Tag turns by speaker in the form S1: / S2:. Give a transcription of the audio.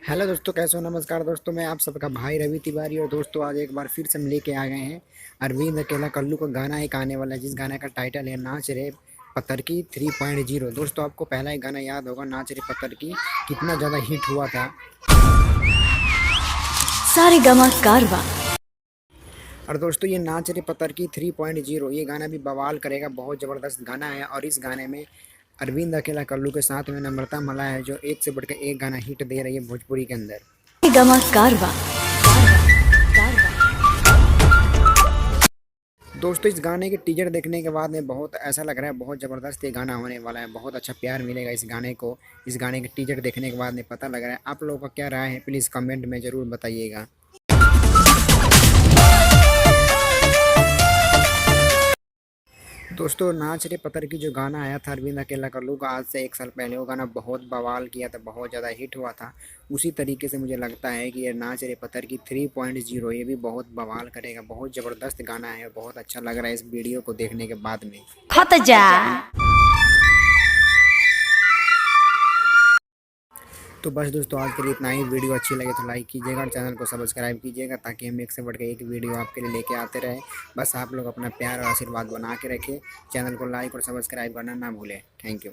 S1: Hello दोस्तों, कैसे हो? नमस्कार दोस्तों, मैं आप सबका भाई रवि तिवारी। और दोस्तों आज एक बार फिर से हम लेके आ गए हैं अरविंद अकेला कल्लू का गाना एक आने वाला है, जिस गाने का टाइटल है नाच रे पत्थर की 3.0। दोस्तों आपको पहला ही गाना याद होगा, नाच रे पत्थर की, कितना ज़्यादा हिट हुआ था।
S2: सारेगामा कारवा।
S1: और दोस्तों ये नाच रे पत्थर की 3.0 ये गाना भी बवाल करेगा, बहुत ज़बरदस्त गाना है। और इस गाने में अरविंद अकेला कल्लू के साथ में नम्रता मला है, जो एक से बढ़कर एक गाना हिट दे रही है भोजपुरी के अंदर।
S2: सारेगामा कारवा।
S1: दोस्तों इस गाने के टीजर देखने के बाद में बहुत ऐसा लग रहा है, बहुत ज़बरदस्त ये गाना होने वाला है, बहुत अच्छा प्यार मिलेगा इस गाने को। इस गाने के टीजर देखने के बाद में पता लग रहा है। आप लोगों का क्या राय है, प्लीज़ कमेंट में ज़रूर बताइएगा। दोस्तों नाच रे पत्थर की जो गाना आया था अरविंद अकेला कल्लू का, आज से 1 साल पहले, वो गाना बहुत बवाल किया था, बहुत ज़्यादा हिट हुआ था। उसी तरीके से मुझे लगता है कि ये नाच रे पत्थर की 3.0 ये भी बहुत बवाल करेगा, बहुत ज़बरदस्त गाना है, बहुत अच्छा लग रहा है इस वीडियो को देखने के बाद में।
S2: खत जा।
S1: तो बस दोस्तों आज के लिए इतना ही। वीडियो अच्छी लगे तो लाइक कीजिएगा और चैनल को सब्सक्राइब कीजिएगा, ताकि हम एक से बढ़ के एक वीडियो आपके लिए लेके आते रहे। बस आप लोग अपना प्यार और आशीर्वाद बना के रखें, चैनल को लाइक और सब्सक्राइब करना ना भूलें। Thank you.